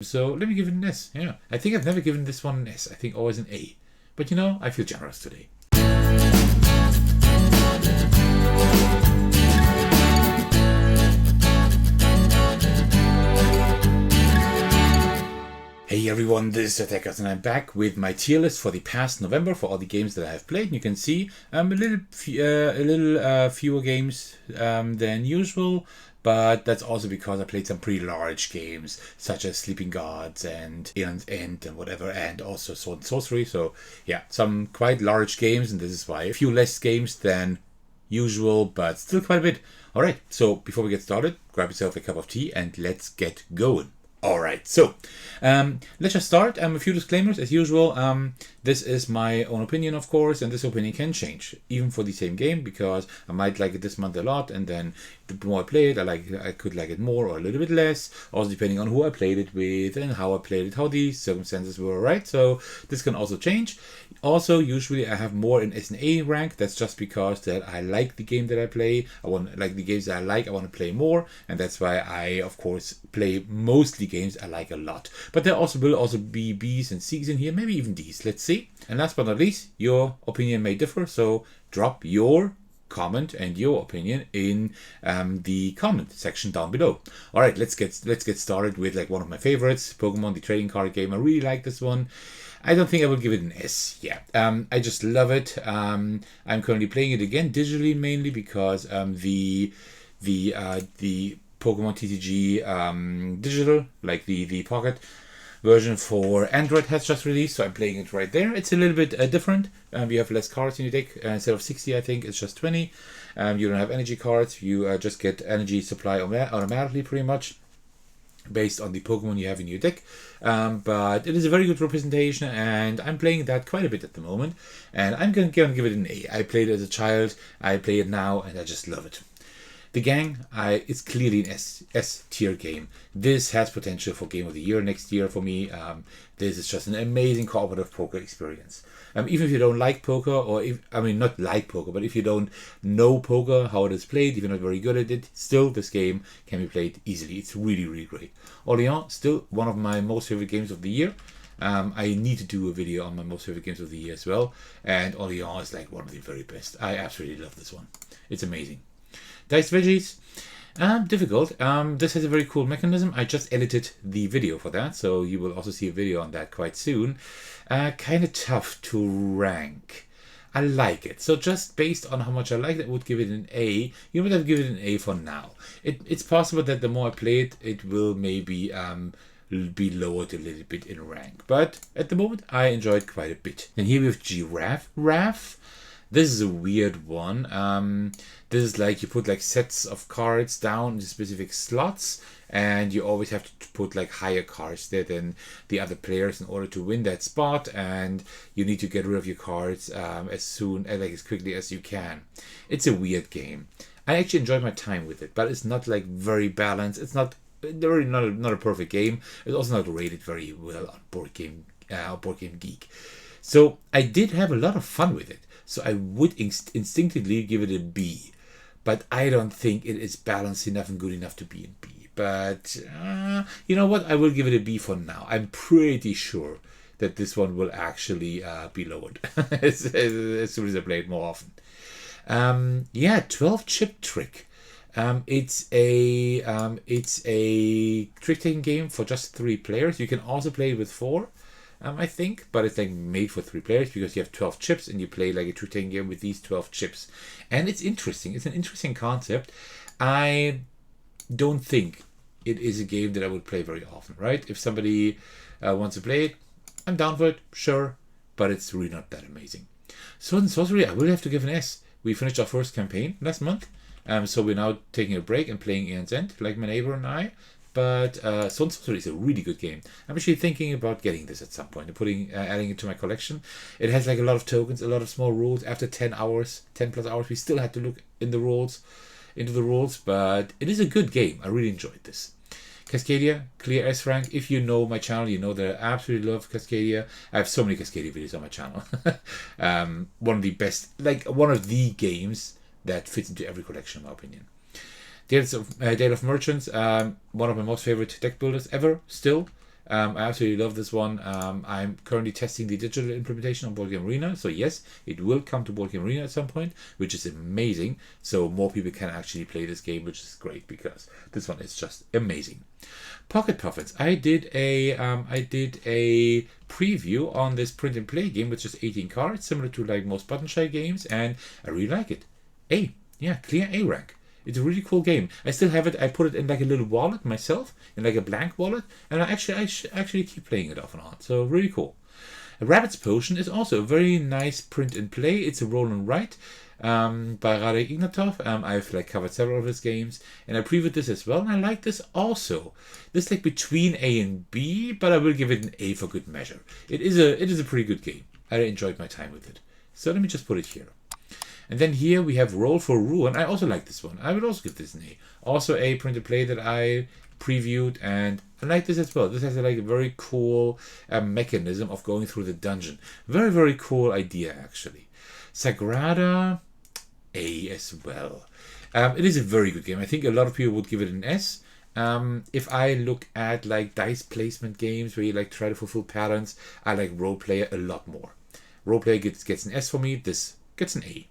So let me give it an S. Yeah, I think I've never given this one an S. I think always an A. But you know, I feel generous today. Hey everyone, this is Attackers and I'm back with my tier list for the past November for all the games that I have played. And you can see a little fewer games than usual, but that's also because I played some pretty large games such as Sleeping Gods and Aeon's End and whatever, and also Sword and Sorcery. So yeah, some quite large games, and this is why a few less games than usual, but still quite a bit. Alright, so before we get started, grab yourself a cup of tea and let's get going. Alright, so let's just start. A few disclaimers as usual. This is my own opinion, of course, and this opinion can change even for the same game, because I might like it this month a lot, and then the more I play it, I could like it more or a little bit less, also depending on who I played it with and how I played it, how the circumstances were, right? So this can also change. Also, usually I have more in S and A rank. That's just because that I like the game that I play. I want like the games that I like. I want to play more, and that's why I, of course, play mostly games I like a lot. But there will also be B's and C's in here, maybe even D's. Let's see. And last but not least, your opinion may differ, so drop your comment and your opinion in the comment section down below. All right, let's get started with like one of my favorites, Pokemon, the trading card game. I really like this one. I don't think I would give it an S. Yeah, I just love it. I'm currently playing it again digitally, mainly because the Pokemon TCG digital, like the Pocket version for Android, has just released, so I'm playing it right there. It's a little bit different. You have less cards in your deck. Instead of 60, I think it's just 20. You don't have energy cards. You just get energy supply automatically, pretty much, based on the Pokemon you have in your deck. But it is a very good representation, and I'm playing that quite a bit at the moment, and I'm going to give it an A. I played it as a child, I play it now, and I just love it. The gang, it's clearly an S tier game. This has potential for Game of the Year next year for me. This is just an amazing cooperative poker experience. Even if you don't like poker, or not like poker, but if you don't know poker, how it is played, if you're not very good at it, still this game can be played easily. It's really, really great. All in all, still one of my most favorite games of the year. I need to do a video on my most favorite games of the year as well. And all in all, is like one of the very best. I absolutely love this one. It's amazing. Diced Veggies, difficult. This has a very cool mechanism. I just edited the video for that, so you will also see a video on that quite soon. Kind of tough to rank. I like it. So just based on how much I like it, I would give it an A. You would have given it an A for now. It's possible that the more I play it, it will maybe be lowered a little bit in rank. But at the moment, I enjoyed quite a bit. And here we have Giraffe. This is a weird one. This is like you put like sets of cards down in specific slots, and you always have to put like higher cards there than the other players in order to win that spot, and you need to get rid of your cards as quickly as you can. It's a weird game. I actually enjoyed my time with it, but it's not like very balanced. It's not really not a perfect game. It's also not rated very well on Board Game Geek. So I did have a lot of fun with it. So I would instinctively give it a B, but I don't think it is balanced enough and good enough to be a B. But you know what? I will give it a B for now. I'm pretty sure that this one will actually be lowered as soon as I play it more often. 12 chip trick. It's a trick-taking game for just 3 players. You can also play it with 4. I think, but it's like made for 3 players because you have 12 chips and you play like a trick-taking game with these 12 chips. And it's interesting. It's an interesting concept. I don't think it is a game that I would play very often, right? If somebody wants to play it, I'm down for it, sure, but it's really not that amazing. Sword and Sorcery, I will have to give an S. We finished our first campaign last month, so we're now taking a break and playing Aeon's End, like my neighbor and I. But Sword and Sorcery is a really good game. I'm actually thinking about getting this at some point and adding it to my collection. It has like a lot of tokens, a lot of small rules. After 10 plus hours, we still had to look into the rules, but it is a good game. I really enjoyed this. Cascadia, clear S rank. If you know my channel, you know that I absolutely love Cascadia. I have so many Cascadia videos on my channel. One of the best, like one of the games that fits into every collection, in my opinion. Dale of Merchants, one of my most favorite deck builders ever, still. I absolutely love this one. I'm currently testing the digital implementation on Board Game Arena. So yes, it will come to Board Game Arena at some point, which is amazing. So more people can actually play this game, which is great because this one is just amazing. Pocket Puffins. I did a preview on this print and play game, which is 18 cards, similar to like most button shy games, and I really like it. Clear A rank. It's a really cool game. I still have it. I put it in like a little wallet myself, in like a blank wallet, and I actually keep playing it off and on. So really cool. A Rabbit's Potion is also a very nice print and play. It's a roll and write by Radek Ignatov. I've like covered several of his games, and I previewed this as well, and I like this also. This is like between A and B, but I will give it an A for good measure. It is a pretty good game. I enjoyed my time with it. So let me just put it here. And then here we have Roll for Ruin. I also like this one. I would also give this an A. Also a print and play that I previewed, and I like this as well. This has a very cool mechanism of going through the dungeon. Very, very cool idea, actually. Sagrada, A as well. It is a very good game. I think a lot of people would give it an S. If I look at like dice placement games where you like try to fulfill patterns, I like Role Player a lot more. Role Player gets an S for me. This gets an A.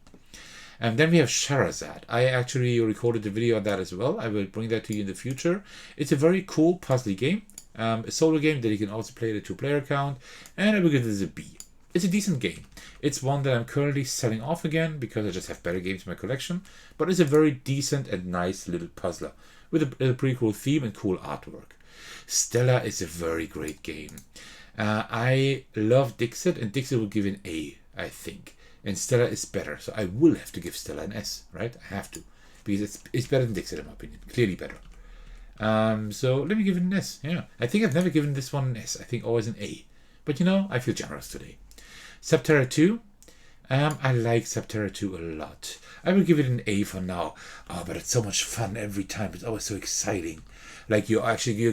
And then we have Sharizad. I actually recorded the video on that as well. I will bring that to you in the future. It's a very cool puzzly game. A solo game that you can also play at a 2-player count. And I will give this a B. It's a decent game. It's one that I'm currently selling off again because I just have better games in my collection. But it's a very decent and nice little puzzler with a pretty cool theme and cool artwork. Stella is a very great game. I love Dixit, and Dixit will give an A, I think. And Stella is better, so I will have to give Stella an S, right? I have to, because it's better than Dixit in my opinion, clearly better. So let me give it an S. Yeah, I think I've never given this one an S. I think always an A, but I feel generous today. Subterra 2. I like Subterra 2 a lot. I will give it an A for now. Oh, but it's so much fun every time. It's always so exciting. Like you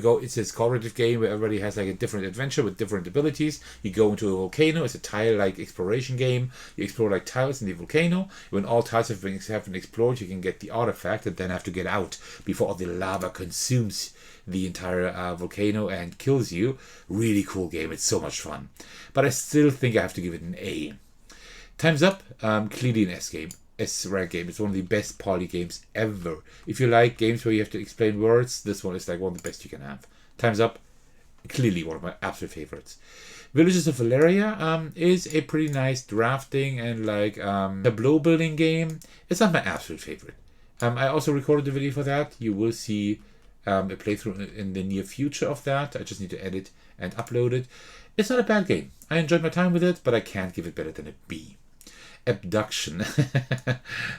go, it's this cooperative game where everybody has like a different adventure with different abilities. You go into a volcano. It's a tile-like exploration game. You explore like tiles in the volcano. When all tiles have been explored, you can get the artifact and then have to get out before all the lava consumes the entire volcano and kills you. Really cool game. It's so much fun. But I still think I have to give it an A. Time's Up. Clearly an S game. S-rank game. It's one of the best party games ever. If you like games where you have to explain words, this one is like one of the best you can have. Time's Up. Clearly one of my absolute favorites. Villages of Valeria is a pretty nice drafting and like tableau building game. It's not my absolute favorite. I also recorded the video for that. You will see a playthrough in the near future of that. I just need to edit and upload it. It's not a bad game. I enjoyed my time with it, but I can't give it better than a B. Abduction.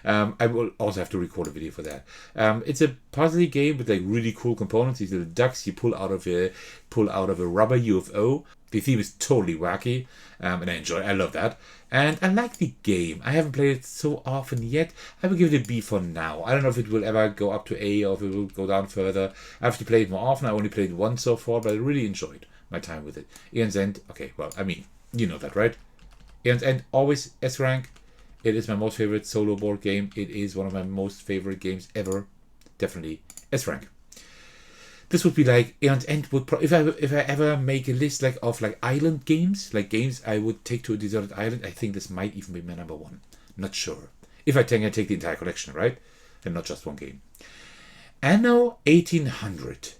I will also have to record a video for that. It's a puzzly game with like really cool components. These little ducks you pull out of a rubber UFO. The theme is totally wacky, and I love that. And I like the game. I haven't played it so often yet. I will give it a B for now. I don't know if it will ever go up to A or if it will go down further. I have to play it more often. I only played it once so far, but I really enjoyed my time with it. Aeon's End. Okay, well, I mean, you know that, right? Aeon's End, always S rank. It is my most favorite solo board game. It is one of my most favorite games ever. Definitely S rank. This would be like Aeon's End would if I ever make a list of island games, like games I would take to a deserted island. I think this might even be my number one. Not sure. If I take the entire collection, right, and not just one game. Anno 1800.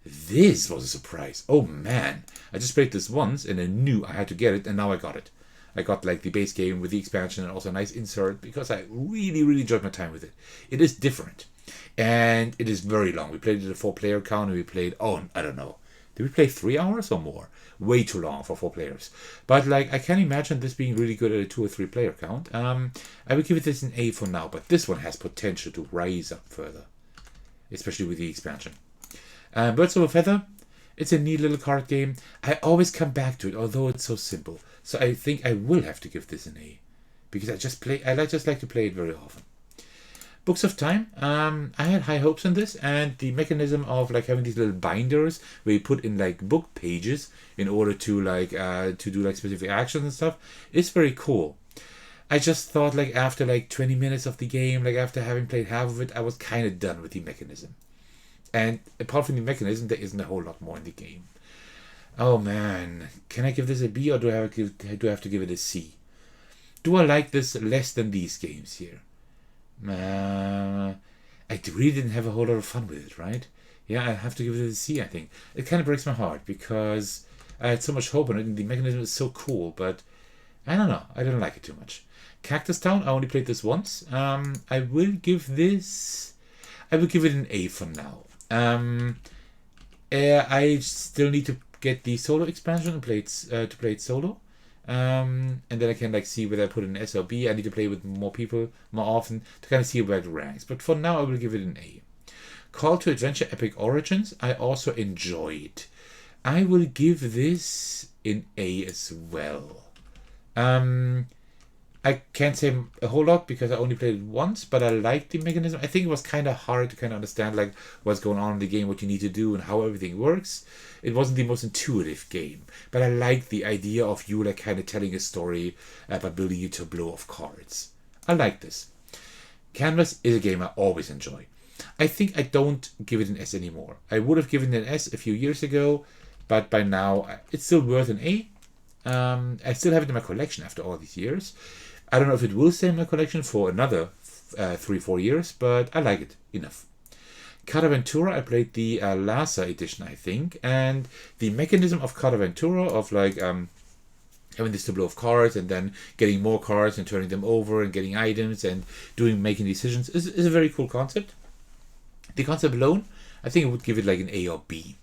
This was a surprise. Oh man, I just played this once and I knew I had to get it, and now I got it. I got like the base game with the expansion and also a nice insert because I really, really enjoyed my time with it. It is different. And it is very long. We played it at a 4-player count and we played, I don't know. Did we play 3 hours or more? Way too long for 4 players. But like, I can imagine this being really good at a 2 or 3 player count. I would give it this an A for now, but this one has potential to rise up further. Especially with the expansion. Birds of a Feather. It's a neat little card game. I always come back to it, although it's so simple. So I think I will have to give this an A. Because I just like to play it very often. Books of Time. I had high hopes on this, and the mechanism of like having these little binders where you put in like book pages in order to do like specific actions and stuff is very cool. I just thought like after like 20 minutes of the game, like after having played half of it, I was kind of done with the mechanism. And apart from the mechanism, there isn't a whole lot more in the game. Oh man, can I give this a B or do I have to give it a C? Do I like this less than these games here? I really didn't have a whole lot of fun with it, right? Yeah, I have to give it a C, I think. It kind of breaks my heart because I had so much hope in it and the mechanism is so cool, but I don't know. I don't like it too much. Cactus Town, I only played this once. I will give this... I will give it an A for now. I still need to get the solo expansion and play it, to play it solo. And then I can like see whether I put it in S or B. I need to play with more people more often to kind of see where it ranks. But for now, I will give it an A. Call to Adventure Epic Origins, I also enjoyed. I will give this an A as well. I can't say a whole lot because I only played it once, but I liked the mechanism. I think it was kind of hard to kind of understand like what's going on in the game, what you need to do, and how everything works. It wasn't the most intuitive game, but I liked the idea of you like kind of telling a story by building a tableau of cards. I like this. Canvas is a game I always enjoy. I think I don't give it an S anymore. I would have given it an S a few years ago, but by now it's still worth an A. I still have it in my collection after all these years. I don't know if it will stay in my collection for another 3-4 years, but I like it enough. Cav Ventura, I played the Llama edition, I think, and the mechanism of Cav Ventura of like having this tableau of cards and then getting more cards and turning them over and getting items and making decisions is a very cool concept. The concept alone, I think I would give it like an A or B.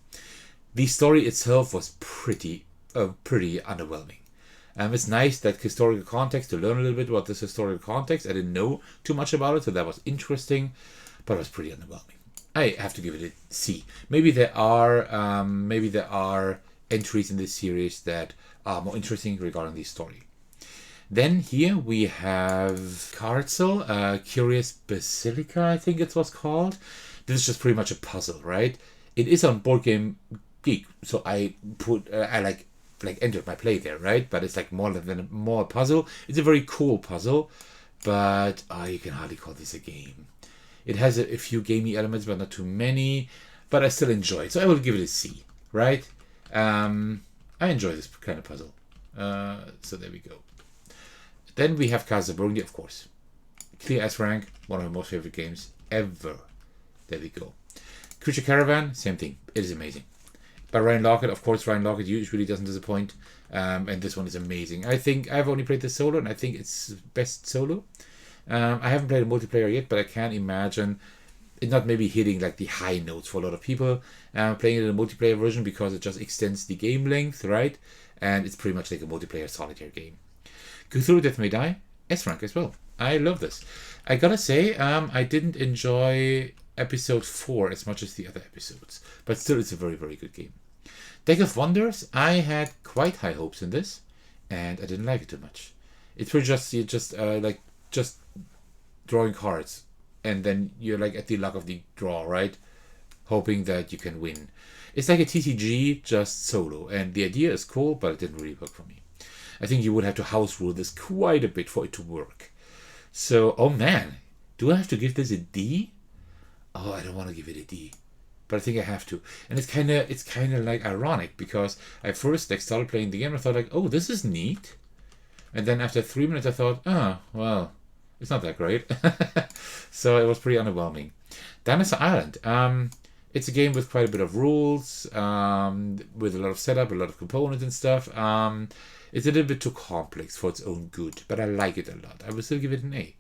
The story itself was pretty underwhelming. It's nice that historical context to learn a little bit about this historical context. I didn't know too much about it, so that was interesting, but it was pretty underwhelming. I have to give it a C. Maybe there are entries in this series that are more interesting regarding the story. Then here we have Carcel, Curious Basilica, I think it was called. This is just pretty much a puzzle, right? It is on Board Game Geek, so I entered my play there, right? But it's like more a puzzle. It's a very cool puzzle, but you can hardly call this a game. It has a few gamey elements, but not too many. But I still enjoy it, so I will give it a C, right? I enjoy this kind of puzzle. So there we go. Then we have Casa Burgundy, of course. Clear S rank, one of my most favorite games ever. There we go. Creature Caravan, same thing. It is amazing. By Ryan Lockett, of course, Ryan Lockett usually doesn't disappoint. And this one is amazing. I think I've only played this solo, and I think it's best solo. I haven't played a multiplayer yet, but I can imagine it not maybe hitting like the high notes for a lot of people playing it in a multiplayer version because it just extends the game length, right? And it's pretty much like a multiplayer solitaire game. Cthulhu Death May Die, S rank as well. I love this. I gotta say, I didn't enjoy episode 4 as much as the other episodes, but still it's a very, very good game. Deck of Wonders, I had quite high hopes in this, and I didn't like it too much. It's pretty just drawing cards, and then you're like at the luck of the draw, right? Hoping that you can win. It's like a TCG, just solo, and the idea is cool, but it didn't really work for me. I think you would have to house rule this quite a bit for it to work. So, oh man, do I have to give this a D? Oh, I don't want to give it a D, but I think I have to. And it's kind of like ironic because I first started playing the game and I thought like, oh, this is neat, and then after 3 minutes I thought, oh, well, it's not that great. So it was pretty underwhelming. Dinosaur Island. It's a game with quite a bit of rules, with a lot of setup, a lot of components and stuff. It's a little bit too complex for its own good, but I like it a lot. I will still give it an A.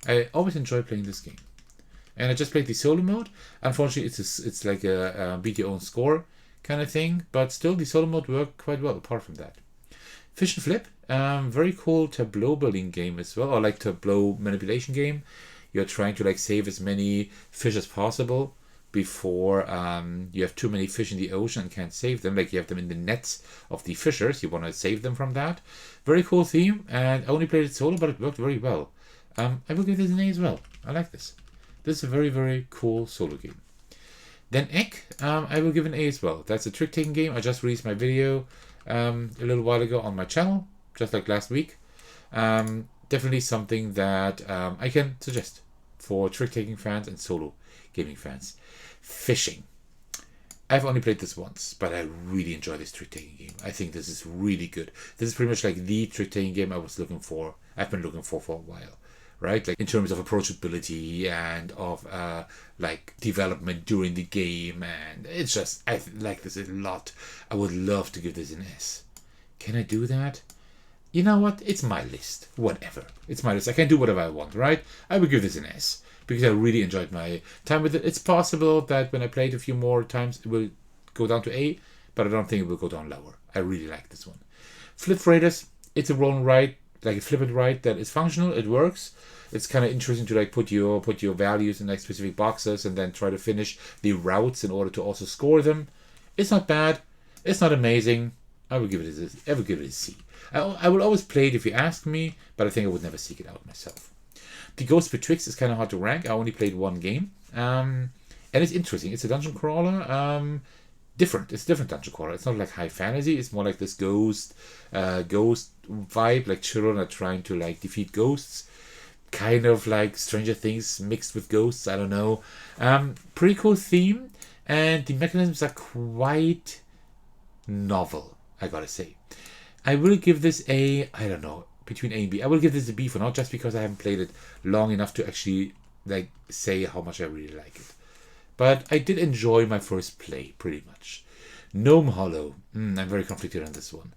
I always enjoy playing this game. And I just played the solo mode. Unfortunately, it's like a beat your own score kind of thing, but still the solo mode worked quite well apart from that. Fish and Flip, very cool tableau building game as well, or like tableau manipulation game. You're trying to like save as many fish as possible before you have too many fish in the ocean and can't save them. Like you have them in the nets of the fishers. You want to save them from that. Very cool theme, and I only played it solo, but it worked very well. I will give this an A as well. I like this. This is a very, very cool solo game. Then Egg, I will give an A as well. That's a trick-taking game. I just released my video a little while ago on my channel, just like last week. Definitely something that I can suggest for trick-taking fans and solo gaming fans. Fishing. I've only played this once, but I really enjoy this trick-taking game. I think this is really good. This is pretty much like the trick-taking game I've been looking for a while. Right, like in terms of approachability and of like development during the game, and it's just, I like this a lot. I would love to give this an S. Can I do that? You know what? It's my list. Whatever. It's my list. I can do whatever I want, right? I would give this an S because I really enjoyed my time with it. It's possible that when I play it a few more times, it will go down to A, but I don't think it will go down lower. I really like this one. Flip Raiders. It's a roll and ride, like a flip and ride that is functional. It works. It's kind of interesting to like put your values in like specific boxes and then try to finish the routes in order to also score them. It's not bad. It's not amazing. I would give it a C. I will always play it if you ask me, but I think I would never seek it out myself. The Ghost Betwixt is kind of hard to rank. I only played one game, and it's interesting. It's a dungeon crawler. Different. It's a different dungeon crawler. It's not like high fantasy. It's more like this ghost vibe. Like children are trying to like defeat ghosts. Kind of like Stranger Things mixed with ghosts. I don't know. Pretty cool theme, and the mechanisms are quite novel, I gotta say. I will give this I don't know, between A and B. I will give this a B for now, just because I haven't played it long enough to actually like say how much I really like it. But I did enjoy my first play, pretty much. Gnome Hollow. I'm very conflicted on this one.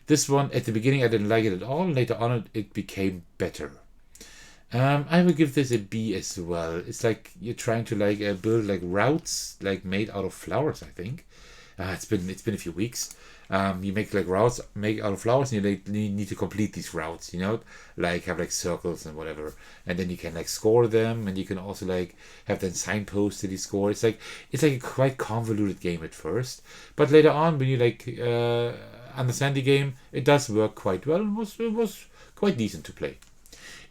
This one, at the beginning, I didn't like it at all. Later on, it became better. I would give this a B as well. It's like you're trying to like build like routes like made out of flowers, I think. It's been a few weeks. You make like routes made out of flowers, and you need to complete these routes, you know, like have like circles and whatever, and then you can like score them, and you can also like have then signposts that you score. It's like a quite convoluted game at first, but later on when you like understand the game, it does work quite well. It was quite decent to play.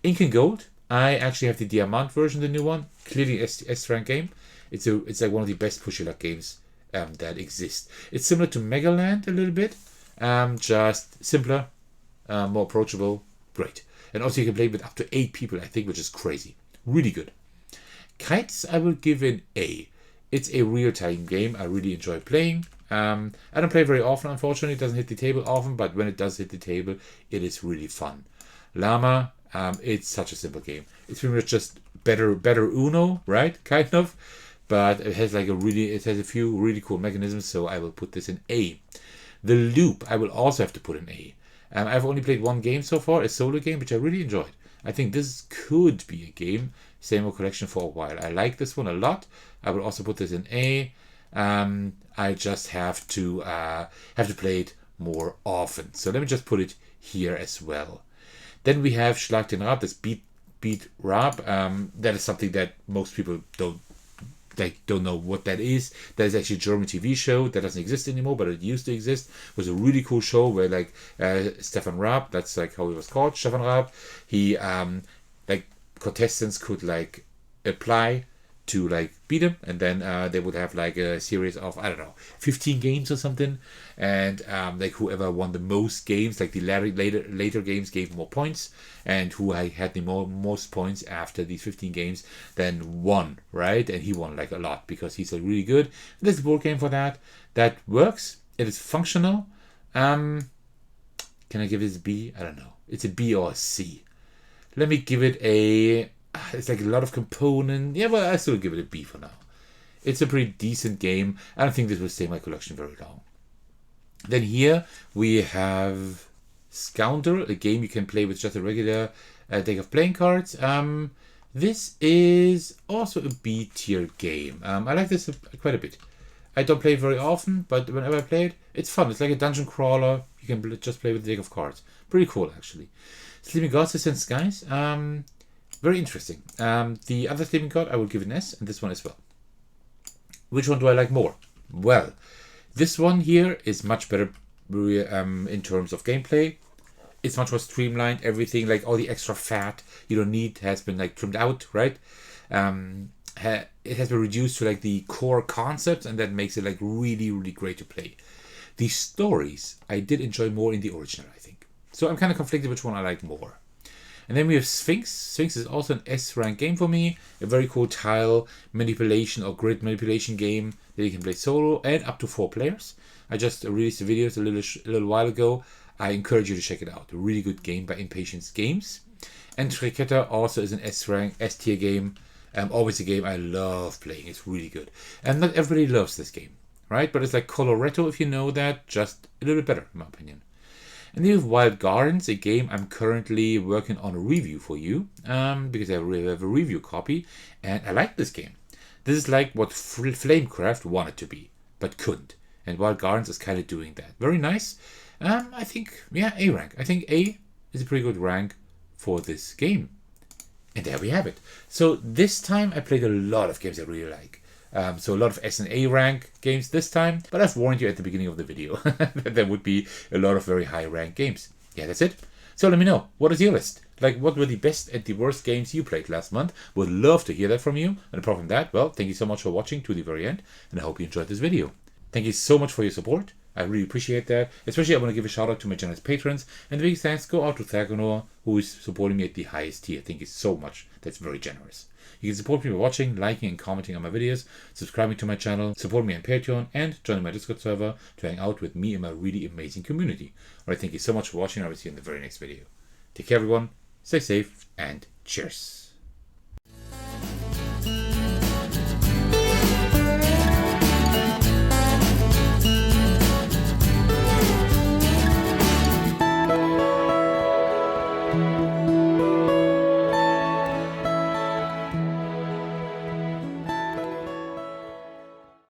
Ink and Gold. I actually have the Diamant version, the new one. Clearly S-rank game. It's like one of the best push your luck games that exist. It's similar to Megaland a little bit, just simpler, more approachable. Great, and also you can play with up to 8 people, I think, which is crazy. Really good. Kites, I will give an A. It's a real-time game. I really enjoy playing. I don't play very often, unfortunately. It doesn't hit the table often, but when it does hit the table, it is really fun. Llama. It's such a simple game. It's pretty much just better Uno, right? Kind of. But it has a few really cool mechanisms, so I will put this in A. The Loop, I will also have to put in A. I've only played one game so far, a solo game, which I really enjoyed. I think this could be a game. Same old collection for a while. I like this one a lot. I will also put this in A. I just have to play it more often. So let me just put it here as well. Then we have Schlag den Rab, this beat Rab. That is something that most people don't know what that is. That is actually a German TV show that doesn't exist anymore, but it used to exist. It was a really cool show where like Stefan Raab, that's like how he was called, Stefan Raab. He like contestants could like apply to like beat him, and then they would have like a series of 15 games or something, and like whoever won the most games, like the later games gave more points, and who had the most points after these 15 games then won, right? And he won like a lot because he's like really good. There's a board game for that works. It is functional. Can I give this a B? I don't know. It's a B or a C. Let me give it a. It's like a lot of component. Yeah, but I still give it a B for now. It's a pretty decent game. I don't think this will stay in my collection very long. Then here we have Scoundrel, a game you can play with just a regular deck of playing cards. This is also a B tier game. I like this quite a bit. I don't play it very often, but whenever I play it, it's fun. It's like a dungeon crawler. You can just play with a deck of cards. Pretty cool, actually. Sleeping Gods Ascend Skies. Very interesting. The other Sleeping God, I will give an S, and this one as well. Which one do I like more? Well, this one here is much better in terms of gameplay. It's much more streamlined. Everything, like all the extra fat you don't need, has been like trimmed out, right? It has been reduced to like the core concepts, and that makes it like really, really great to play. The stories I did enjoy more in the original, I think. So I'm kind of conflicted which one I like more. And then we have Sphinx. Sphinx is also an S rank game for me. A very cool tile manipulation or grid manipulation game that you can play solo and up to 4 players. I just released the videos a little while ago. I encourage you to check it out. A really good game by Impatience Games. And Triqueta also is an S rank, S tier game. Always a game I love playing. It's really good. And not everybody loves this game, right? But it's like Coloretto, if you know that, just a little bit better, in my opinion. And then you have Wild Gardens, a game I'm currently working on a review for you, because I have a review copy, and I like this game. This is like what Flamecraft wanted to be, but couldn't. And Wild Gardens is kind of doing that. Very nice. I think, yeah, A rank. I think A is a pretty good rank for this game. And there we have it. So this time I played a lot of games I really like. So a lot of S and A rank games this time. But I've warned you at the beginning of the video that there would be a lot of very high rank games. Yeah, that's it. So let me know. What is your list? Like, what were the best and the worst games you played last month? Would love to hear that from you. And apart from that, well, thank you so much for watching to the very end. And I hope you enjoyed this video. Thank you so much for your support. I really appreciate that. Especially I want to give a shout out to my generous patrons. And the biggest thanks go out to Thagonor, who is supporting me at the highest tier. Thank you so much. That's very generous. You can support me by watching, liking, and commenting on my videos, subscribing to my channel, support me on Patreon, and joining my Discord server to hang out with me and my really amazing community. Alright, thank you so much for watching. I will see you in the very next video. Take care, everyone. Stay safe, and cheers.